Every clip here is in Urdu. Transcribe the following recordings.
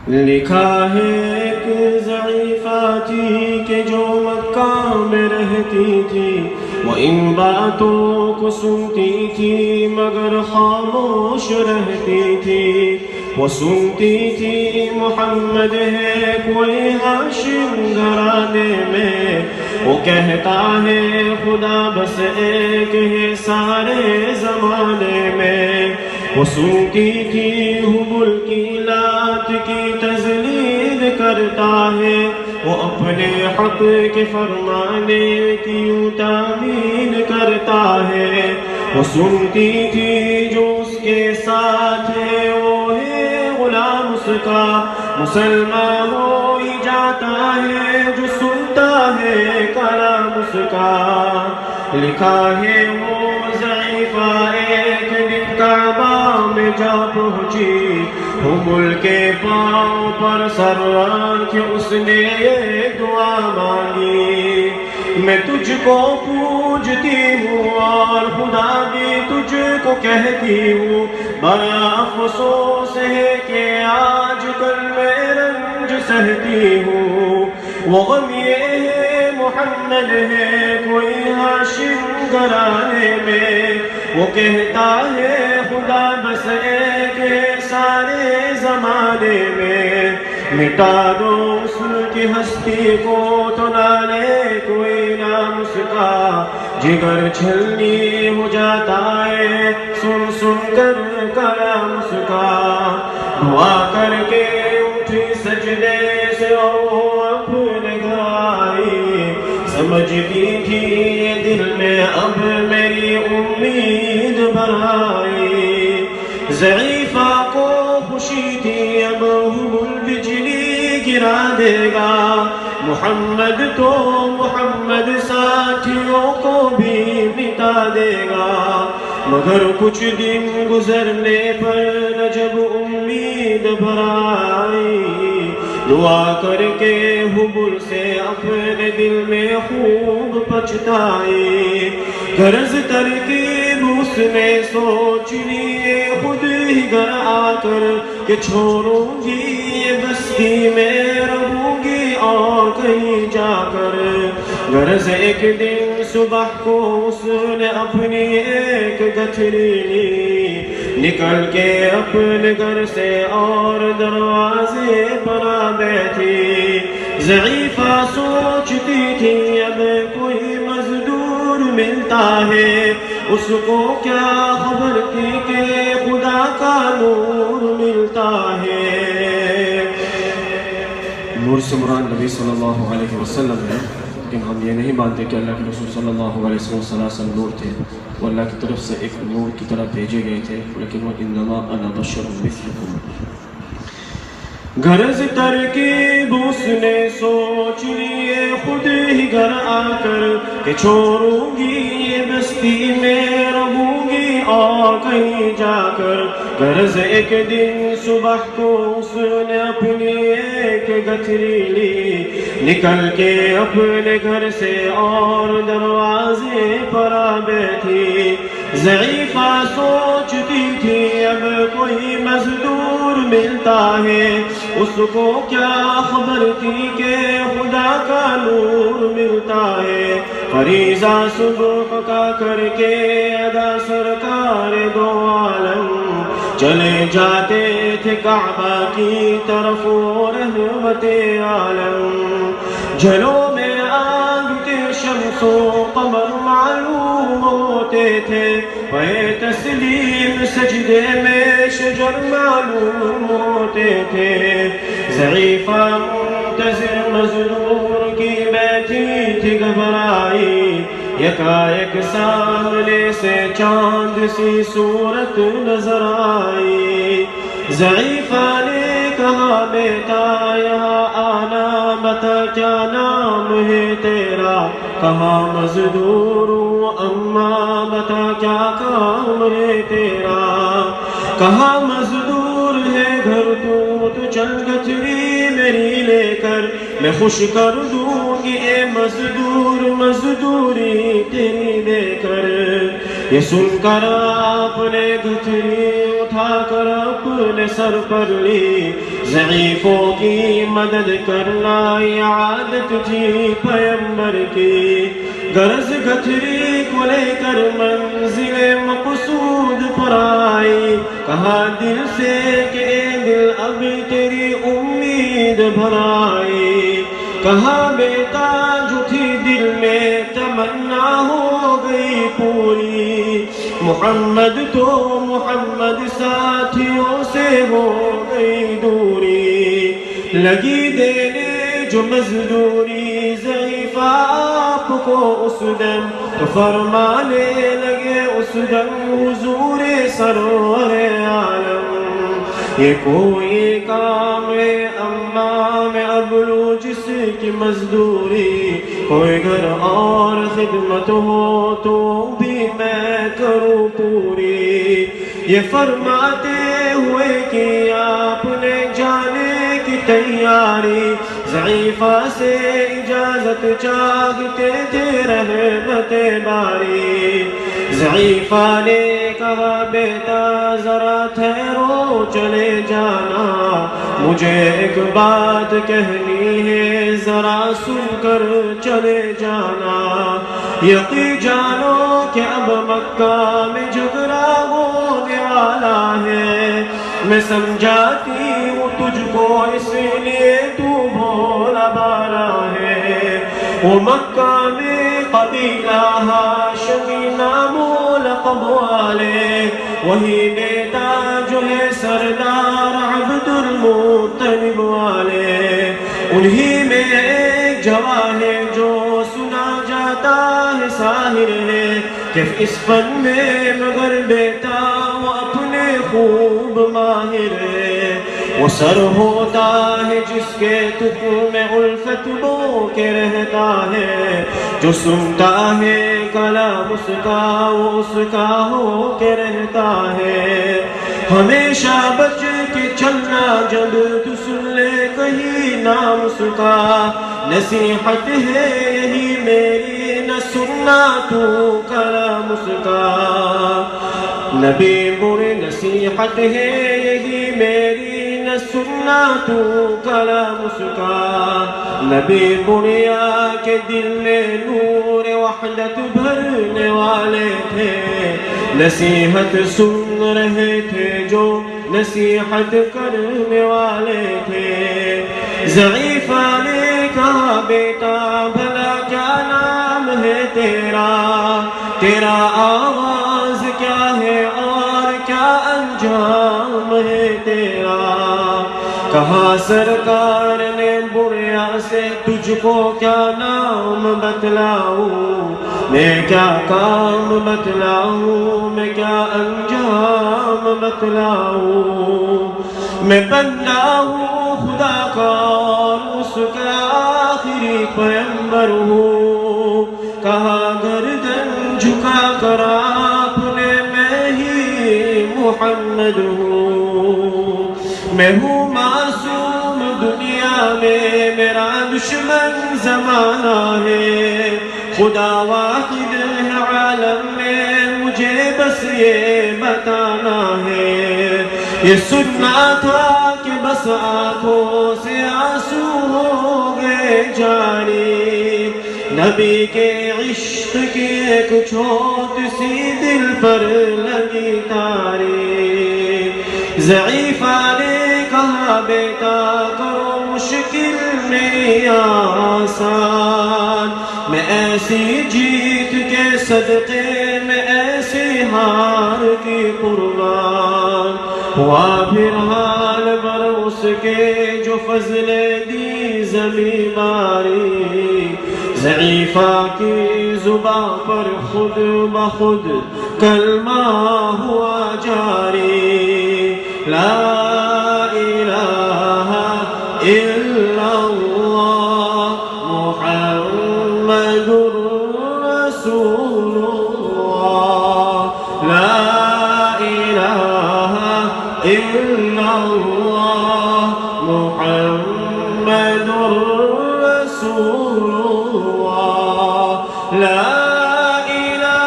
لکھا ہے ایک ضعیفہ تھی کہ جو مکہ میں رہتی تھی، وہ ان باتوں کو سنتی تھی مگر خاموش رہتی تھی۔ وہ سنتی تھی محمد ہے کوئی ہاشم گھرانے میں، وہ کہتا ہے خدا بس ایک ہے سارے زمانے میں۔ وہ سنتی تھی حبل کی لات کی تزلید کرتا ہے، وہ اپنے حق کے فرمانے کی یوں تعمیل کرتا ہے۔ وہ سنتی تھی جو اس کے ساتھ ہے وہ ہے غلام اس کا، مسلمان ہو ہی جاتا ہے جو سنتا ہے کلام اس کا۔ لکھا ہے وہ ضعیفہ ایک دن کعبہ میں جا پہنچی، حبل کے پاؤں پر سر رکھ اس نے یہ دعا مانگی، میں تجھ کو پوجتی ہوں اور خدا بھی تجھ کو کہتی ہوں، بڑا افسوس ہے کہ آج کل میں رنج سہتی ہوں۔ وہ غم یہ ہے محمد ہے کوئی ہاشم گھرانے میں، وہ کہتا ہے خدا بس ایک ہے سارے زمانے میں۔ مٹا دو اس کی ہستی کو تو نہ لے کوئی نام اس کا، جگر چھلنی ہو جاتا ہے سن سن کر کلام اس کا۔ دعا کر کے اٹھی سجدے سے اور اپنے گھر آئی، سمجھتی تھی یہ دل میں اب میری امید بھرائی۔ ضعیفہ کو خوشی تھی اب حبل بجلی گرا دے گا، محمد تو محمد ساتھیوں کو بھی مٹا دے گا۔ مگر کچھ دن گزرنے پر جب امید بھرائی، دعا کر کے حبل سے اپنے دل میں خوب پچھتائی۔ غرض ترکیب اس نے سوچ لی خود ہی گھر آ کر کہ چھوڑوں گی یہ بستی میں رہوں گی اور کہیں جا کر۔ غرض ایک دن صبح کو اس نے اپنی ایک گٹھری لی، نکل کے اپنے گھر سے اور دروازے پر آ بیٹھی۔ ضعیفہ سوچتی تھی اب کوئی مزدور ملتا ہے، اس کو کیا خبر تھی کہ خدا کا نور ملتا ہے۔ نور سے مراد نبی صلی اللہ علیہ وسلم ہے، لیکن ہم یہ نہیں مانتے کہ اللہ کے رسول صلی اللہ علیہ وسلم نور تھے، وہ اللہ کی طرف سے ایک نور کی طرح بھیجے گئے تھے، لیکن وہ انما انا بشر مثلکم۔ غرض ترکیب اس نے سوچ لیے خود ہی گھر آ کر کہ چھوڑوں گی یہ بستی میں رہوں گی اور کہیں جا کر۔ غرض ایک دن صبح کو اس نے اپنی ایک گٹھری لی، نکل کے اپنے گھر سے اور دروازے پر آ بیٹھی۔ ضعیفہ سوچتی تھی اب کوئی مزدور ملتا ہے، اس کو کیا خبر تھی کہ خدا کا نور ملتا ہے۔ فریضہ صبح کا کر کے ادا سرکار دو عالم چلے جاتے تھے کعبہ کی طرف رحمت عالم۔ جھلوں میں آگ کے شمس و قمر معلوم ہوتے تھے، پے تسلیم سجدے میں شجر معلوم ہوتے تھے۔ ضعیفہ منتظر مزدور کی بیٹھی تھی گھبرائی، یکایک سامنے سے چاند سی صورت نظر آئی۔ ضعیفہ نے کہا بیٹا یہاں آنا، بتا کیا نام ہے تیرا، کہاں مزدور ہوں اماں بتا کیا کام ہے تیرا، کہاں مزدور ہے گھر تو چل گٹھری میری لے کر میں خوش کر دوں گی اے مزدور مزدوری تیری دے کر۔ یہ سن کر آپ نے گھٹری اٹھا کر اپنے سر پر لی، ضعیفوں کی مدد کرنا یہ عادت تھی پیغمبر کی، غرض گھٹری کو لے کر منزل مقصود پر آئی، کہا دل سے کہ اے دل اب تیری امید بھر آئی، کہا بیٹا جو تھی دل میں تمنا ہو گئی پوری، محمد تو محمد ساتھیوں سے ہو گئی دوری، لگی دینے جو مزدوری ضعیفہ آپ کو اس دم، تو فرمانے لگے اس دم حضور سرور عالم، یہ کوئی کام ہے امام ابلو جس کی مزدوری، کوئی گھر اور خدمت ہو تو بھی میں کروں پوری، یہ فرماتے ہوئے کہ آپ نے جانے کی تیاری، ضعیفہ سے اجازت چاہتے تھے رحمت باری، ضعیفہ نے کہا بیٹا ذرا ٹھہرو چلے جانا، مجھے ایک بات کہنی ہے ذرا سن کر چلے جانا، یقین جانو کہ اب مکہ میں جھگڑا ہونے والا ہے، میں سمجھاتی ہوں تجھ کو اس لیے تو بھولا بالا ہے، وہ مکہ میں قبیلہ ہاشمی نام و لقب والے، وہی بیٹا جو ہے سردار عبد المطلب والے، انہی میں ایک جوان ہے جو سنا جاتا ہے ساحر ہے، کہ اس فن میں مگر بیٹا وہ اپنے خوب ماہر ہے، وہ سر ہوتا ہے جس کے تخم میں الفت بو کے رہتا ہے، جو سنتا ہے کلام اس کا وہ اس کا ہو کے رہتا ہے، ہمیشہ بچ کے چلنا جب تو سن لے کہیں نام اس کا، نصیحت ہے یہی میری نہ سننا تو کلام اس کا، نبی برے نصیحت ہے یہی میری نہ سننا تو کلام اس کا، نبی بنیا کے دل میں نور وحدت بھرنے والے تھے، نصیحت سن رہے تھے جو نصیحت کرنے والے تھے، ضعیفہ نے کہا بیٹا بھلا کیا نام ہے تیرا، تیرا آغاز کیا ہے اور کیا انجام ہے تیرا، کہا سرکار نے بریا سے تجھ کو کیا نام بتلاؤں، میں کیا کام بتلاؤں، میں کیا انجام بتلاؤں، میں بندہ ہوں خدا کا اور اس کا آخری پیغمبر ہوں، کہا گردن جھکا کر آپ نے میں ہی محمد ہوں، میں ہوں معصوم دنیا میں میرا دشمن زمانہ ہے، خدا واحد ہے عالم میں مجھے بس یہ بتانا ہے، یہ سننا تھا کہ بس آنکھوں سے آنسو ہو گئے جاری، نبی کے عشق کی ایک چھوٹ سی دل پر لگی تاری، ضعیفہ نے کہا بیٹا کرو مشکل میں آسان، میں ایسی جیت کے صدقے میں ایسی ہار کی قربان، ہوا پھر حال بر اس کے جو فضل دی زمیں باری، ضعیفہ کی زباں پر خود بخود کلمہ ہوا جاری، لا الہ الا اللہ محمد رسول اللہ، لا الہ الا اللہ محمد رسول اللہ، لا الہ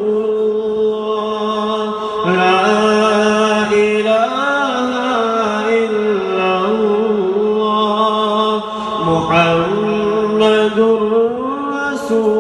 الله لا إله إلا الله محمد رسول